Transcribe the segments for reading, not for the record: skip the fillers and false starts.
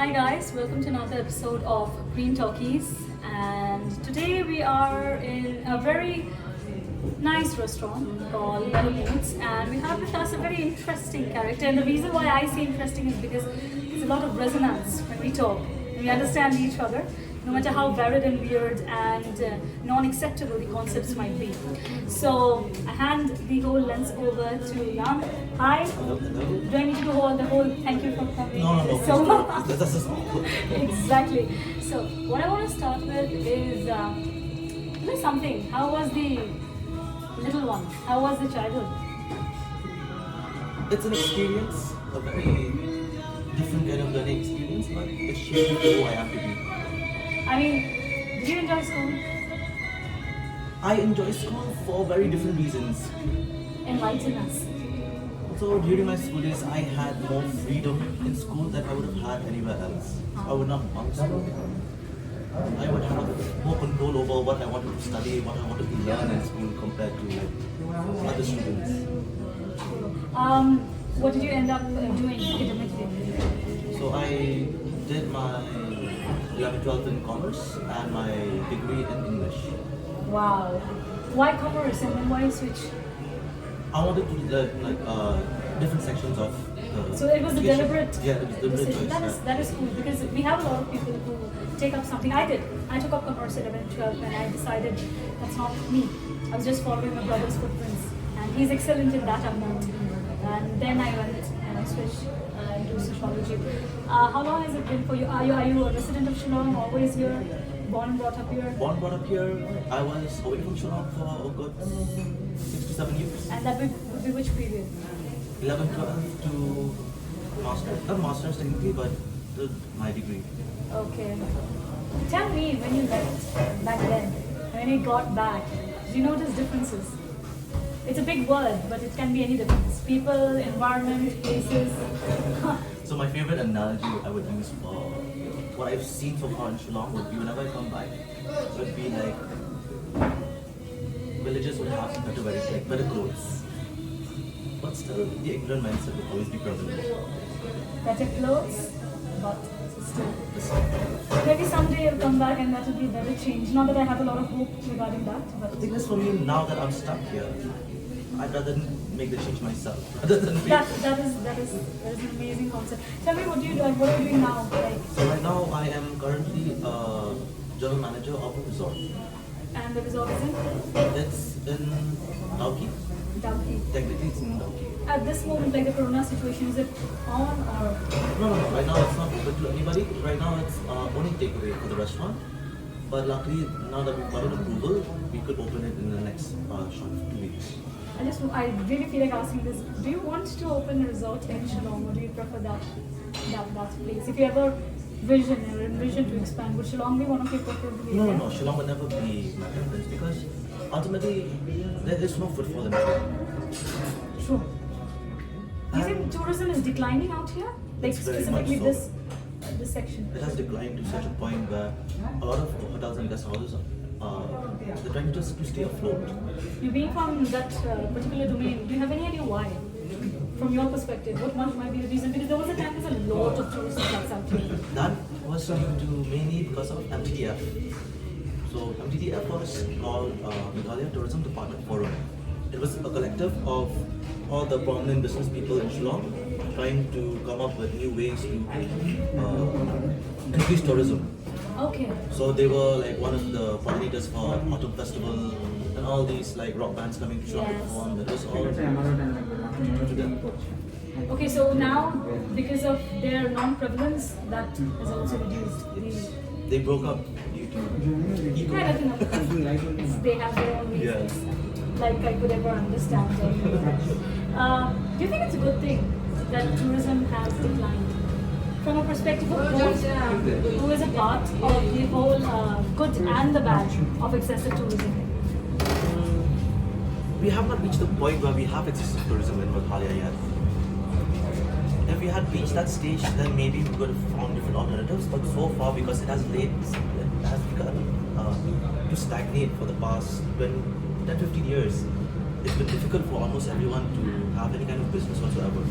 Hi guys, welcome to another episode of GreenTalkies, and today we are in a very nice restaurant called Momo, and we have with us a very interesting character. And the reason why I say interesting is because there's a lot of resonance when we talk, and we understand each other, no matter how varied and weird and non-acceptable the concepts might be. So I hand the whole lens over to Lam. Hi. Do I need to do the whole thank you for coming? No. So, That's a small. exactly. So what I want to start with is something. How was the little one? How was the childhood? It's an experience, a very different kind of learning experience, but it shaped me who I am to be. I mean, did you enjoy school? I enjoy school for very different reasons. Enlighten us. So during my school days, I had more freedom in school than I would have had anywhere else. I would not bunk school. I would have more control over what I wanted to study, what I wanted to learn in school compared to other students. What did you end up doing academically? So I did my 11th, 12th in commerce and my degree in English. Wow. Why commerce and then why switch? I wanted to learn different sections of. So it was a education. deliberate Yeah, it was deliberate decision. choice. That is cool because we have a lot of people who take up something. I did. I took up commerce at 11, 12 and I decided that's not me. I was just following my brother's footprints and he's excellent in that amount. And then I went and I switched into sociology. How long has it been for you? Are you a resident of Shillong, always here, born and brought up here? Born, brought up here. I was away from Shillong for a good 6 to 7 years. And that would be which period? 11, 12 to master's. Not master's technically, but my degree. Okay. Tell me when you left back then, when you got back, do you notice differences? It's a big word, but it can be any difference. People, environment, places. So my favorite analogy I would use for what I've seen so far in Shillong would be whenever I come back, would be like villages would have better clothes. But still, the ignorant mindset would always be prevalent. Better clothes, but still. Maybe someday you'll come back and that will be a better change. Not that I have a lot of hope regarding that, but The thing is for me, now that I'm stuck here, I'd rather make the change myself rather than wait. that is an amazing concept. Tell me what do you do? What are you doing now? So right now I am currently general manager of a resort. And the resort is in It's in Dauki. Dalkeith. Technically it's in Dauki. At this moment, like the corona situation, is it on or? No. Right now it's not open to anybody. Right now it's only takeaway for the restaurant. But luckily, now that we've got an approval, we could open it in the next short 2 weeks. I really feel like asking this. Do you want to open a resort in Shillong, or do you prefer that place? If you ever envision to expand, would Shillong be one of your preferred areas? No. Shillong would never be my preference because ultimately there is no footfall in Shillong. True. Do you think tourism is declining out here? Like It's very much specifically so. this section? It has declined to such a point where a lot of hotels and guest houses they're trying just to stay afloat. You being from that particular domain, do you have any idea why? From your perspective, what might be the reason? Because there was a time there's a lot of tourist spots out here. That was due to mainly because of MTTF. So MTTF was called Meghalaya Tourism Department Forum. It was a collective of all the prominent business people in Shillong trying to come up with new ways to increase tourism. Okay. So they were like one of the coordinators for Autumn Festival and all these like rock bands coming to Shillong to Yes. perform. That was all to them. Okay, so now because of their non-prevalence, that has also reduced. They broke up due to ego. Kind of enough. They have their own reasons. Like I could ever understand. Do you think it's a good thing that tourism has declined? From a perspective of both, who is a part of the whole good and the bad of excessive tourism? We have not reached the point where we have excessive tourism in Meghalaya yet. If we had reached that stage, then maybe we could have found different alternatives. But so far, because it has begun to stagnate for the past 10, 15 years, it's been difficult for almost everyone to have any kind of business whatsoever.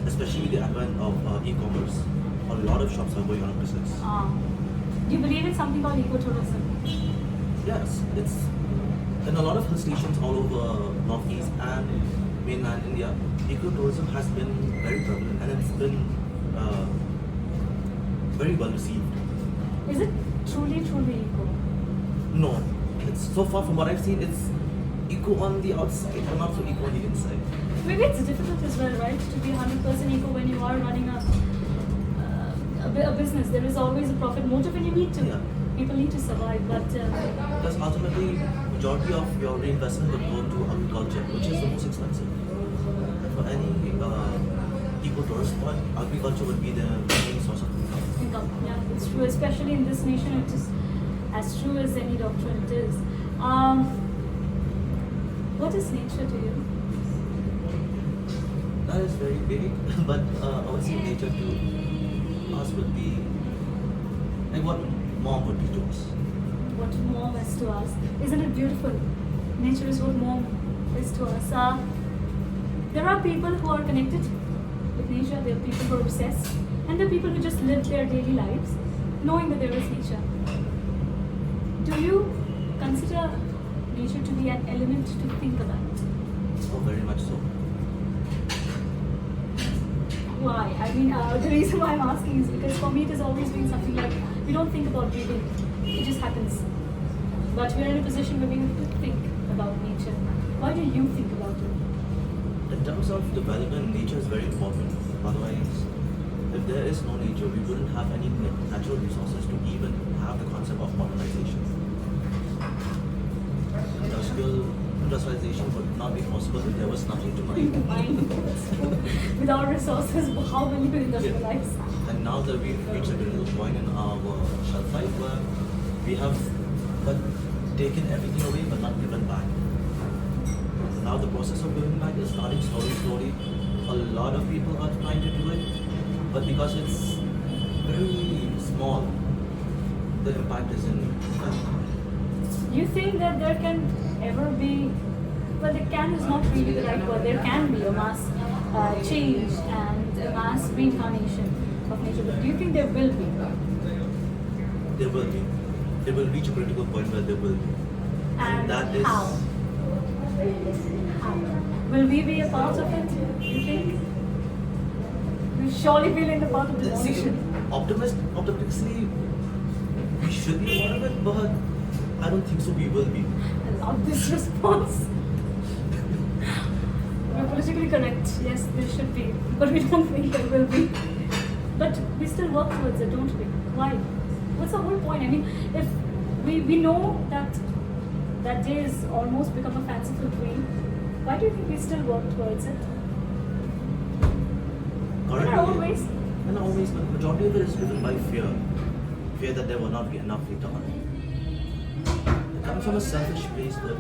Especially with the advent of e-commerce. a lot of shops are going out of business. Do you believe in something called ecotourism? Yes, it's in a lot of hill stations all over Northeast and mainland India. Ecotourism has been very prevalent and it's been very well received. Is it truly eco? No, it's so far from what I've seen, it's eco on the outside, but not so eco on the inside. Maybe it's difficult as well, right? To be 100% eco when you are running a business. There is always a profit motive and you need to. Yeah. People need to survive, but Because ultimately, majority of your reinvestment would go to agriculture, which is the most expensive. And for any eco-tourist spot, agriculture would be the main source of income. income. Yeah, it's true. Especially in this nation, it is as true as any doctrine it is. What is nature to you? That is very big, but I would say nature to us would be like what mom would be to us. What mom is to us. Isn't it beautiful? Nature is what mom is to us. There are people who are connected with nature, there are people who are obsessed, and there are people who just live their daily lives knowing that there is nature. Do you consider nature to be an element to think about? Oh, very much so. Why? I mean, the reason why I'm asking is because for me it has always been something like we don't think about breathing, it just happens. But we're in a position where we have to think about nature. Why do you think about it? In terms of development, nature is very important. Otherwise, if there is no nature, we wouldn't have any natural resources to even have the concept of modernization. Industrialization would not be possible if there was nothing to mine. Without resources, how will you industrialize? And now that we've reached a critical point in our shelf life where we have but taken everything away but not given back. Now the process of giving back is starting slowly. A lot of people are trying to do it, but because it's very small, the impact isn't. You think that there can ever be, well, the can is not really the right word, there can be a mass change and a mass reincarnation of nature, but do you think there will be? There will be. They will reach a critical point where there will be. And that is how? How? Will we be a part of it, you think? We surely be in the part of the See, solution. optimistically, we should be a part of it, but I don't think so we will be. I love this response. We're politically correct. Yes, there should be, but we don't think there will be. But we still work towards it, don't we? Why? What's the whole point? I mean, if we know that that day is almost become a fanciful dream, why do you think we still work towards it? In our own ways. In our own ways, but the majority of it is driven by fear. Fear that there will not be enough later on. It comes from a selfish place that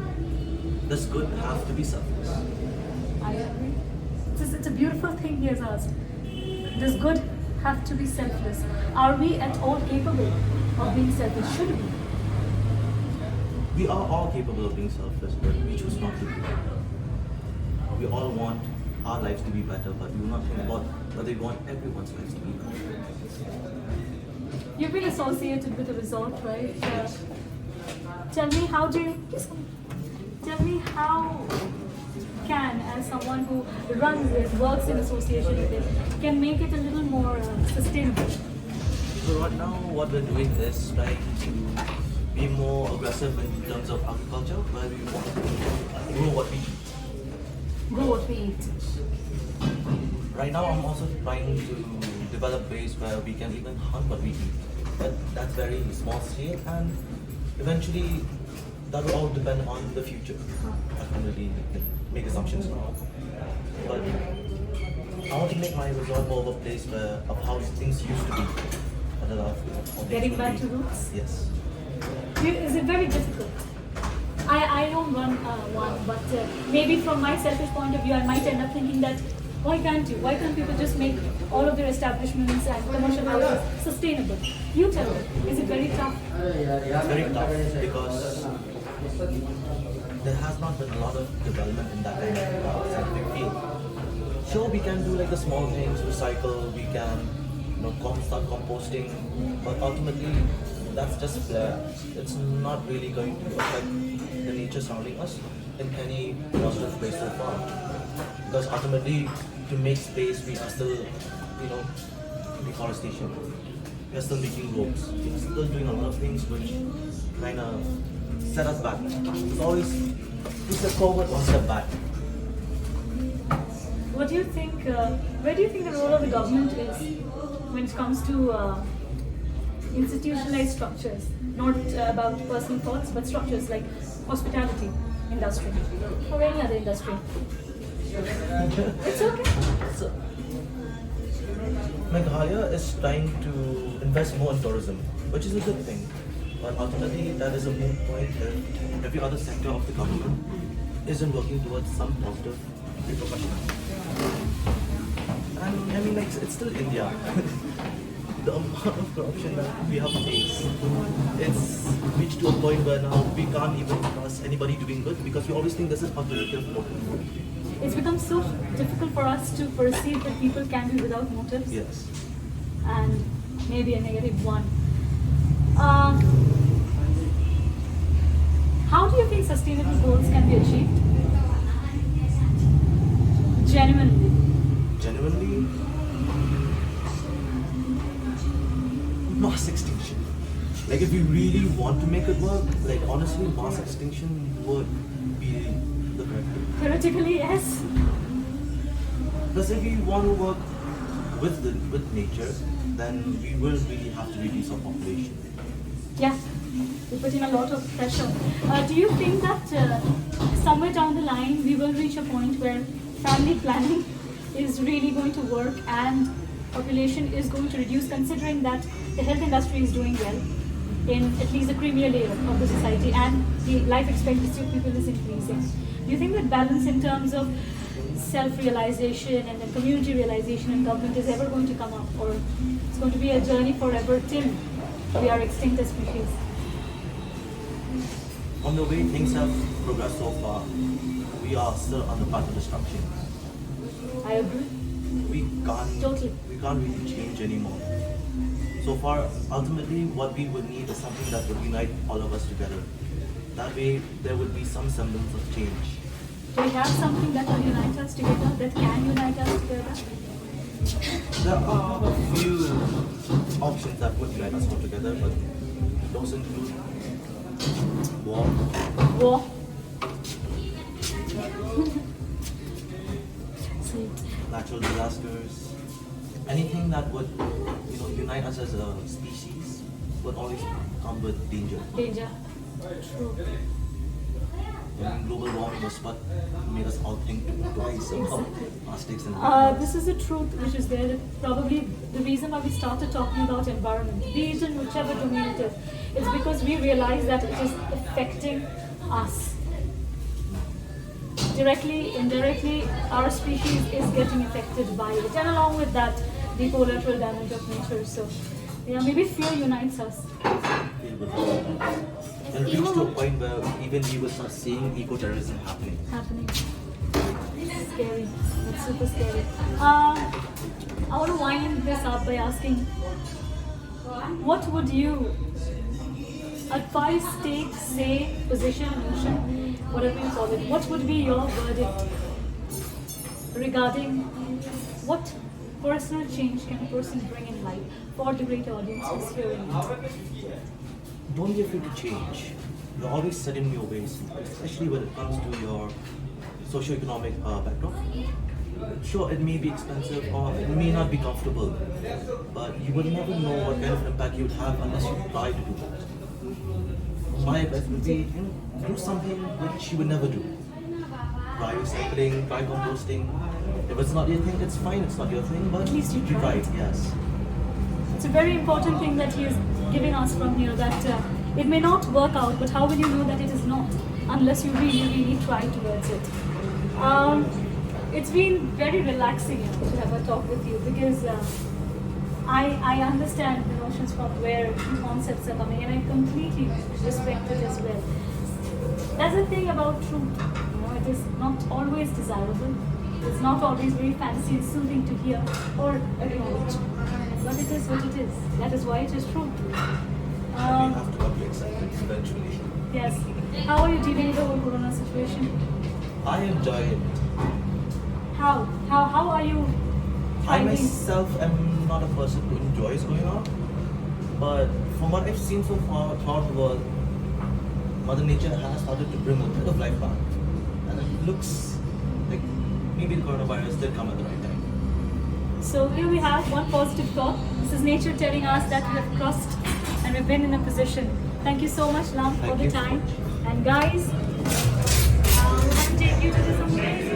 does good have to be selfless? I agree. It's a beautiful thing he has asked. Does good have to be selfless? Are we at all capable of being selfish? Should we? We are all capable of being selfless, but we choose not to be. We all want our lives to be better, but we will not think about whether we want everyone's lives to be better. You've been associated with a resort, right? Tell me how do you... Tell me how can, as someone who runs it, works in association with it, can make it a little more sustainable? So right now what we're doing is trying to be more aggressive in terms of agriculture, where we want to grow what we eat. Grow what we eat. Right now I'm also trying to develop ways where we can even hunt what we eat. But that's very small scale, and eventually that will all depend on the future. I can't really make assumptions now. But I want to make my resort more of a place where of how things used to be. Getting back to roots? Yes. Is it very difficult? I don't run one, but maybe from my selfish point of view, I might end up thinking that why can't you? Why can't people just make all of their establishments and commercial houses sustainable? You tell me, is it very tough? It's very tough because there has not been a lot of development in that kind of scientific field. Sure, we can do like the small things, recycle, we can start composting, but ultimately that's just flair. It's not really going to affect the nature surrounding us in any positive way so far. Because ultimately, to make space, we are still, deforestation. We are still making roads. We are still doing a lot of things which kind of set us back. It's always 2 steps forward, 1 step back. What do you think? Where do you think the role of the government is when it comes to institutionalized structures? Not about personal thoughts, but structures like hospitality industry or any other industry. It's okay. So, Meghalaya is trying to invest more in tourism, which is a good thing. But ultimately, that is a moot point if every other sector of the government isn't working towards some positive repercussions. And I mean, like, it's still India. The amount of corruption that we have faced, it's reached to a point where now we can't even trust anybody doing good because we always think this is manipulative motive. It's become so difficult for us to perceive that people can be without motives. Yes. And maybe a negative one. How do you think sustainable goals can be achieved? Genuinely. Genuinely, mass extinction. Like if we really want to make it work, like honestly, mass extinction would be the correct thing. Theoretically, yes. Because if we want to work with nature, then we will really have to reduce our population. Yeah, we put in a lot of pressure. Do you think that somewhere down the line we will reach a point where family planning is really going to work and population is going to reduce, considering that the health industry is doing well in at least the creamier layer of the society and the life expectancy of people is increasing? Do you think that balance in terms of self-realization and then community realization in government is ever going to come up, or it's going to be a journey forever till we are extinct as species? On the way things have progressed so far, we are still on the path of destruction. I agree. We can't Totally. we can't really change anymore. So far, ultimately, what we would need is something that would unite all of us together. That way, there would be some semblance of change. Do we have something that will unite us together, that can unite us together? There are a few options that would unite us all together, but those include war, War. Sweet. natural disasters, anything that would, unite us as a species would always come with danger. Danger. True. And global warming was what made us all think twice about plastics and This is the truth which is there. That probably the reason why we started talking about environment, be it in whichever domain it is because we realize that it is affecting us. Directly, indirectly, our species is getting affected by it. And along with that, the collateral damage of nature. So, yeah, maybe fear unites us. and reach to a point where even we will start seeing eco-terrorism happening. It's scary. It's super scary. I want to wind this up by asking, what would you advise, take, say, position, motion, whatever you call it, what would be your verdict regarding what personal change can a person bring in life for the great audience who's hearing it? Don't be afraid to change. You're always set in your ways, especially when it comes to your socio-economic background. Sure, it may be expensive or it may not be comfortable, but you will never know what kind of impact you'd have unless you try to do it. My advice would be, do something which you would never do. Try recycling, try composting. If it's not your thing, it's fine, it's not your thing, but At least you try tried. it, yes. It's a very important thing that he is giving us from here, that it may not work out, but how will you know that it is not unless you really, really try towards it? It's been very relaxing to have a talk with you because I understand the notions from where the concepts are coming, and I completely respect it as well. That's the thing about truth. It is not always desirable. It's not always very fancy and soothing to hear or acknowledge. But it is what it is. That is why it is true. And we have to come to accept it eventually. Yes. How are you dealing with the whole corona situation? I enjoy it. How? How are you I finding? myself am not a person who enjoys going out, but from what I've seen so far throughout the world, Mother Nature has started to bring a bit of life back, and it looks like maybe the coronavirus did come at the right time. So here we have one positive thought. This is nature telling us that we have crossed and we've been in a position. Thank you so much, Lam, for Thank the you. time. And guys, we're going to take you to this amazing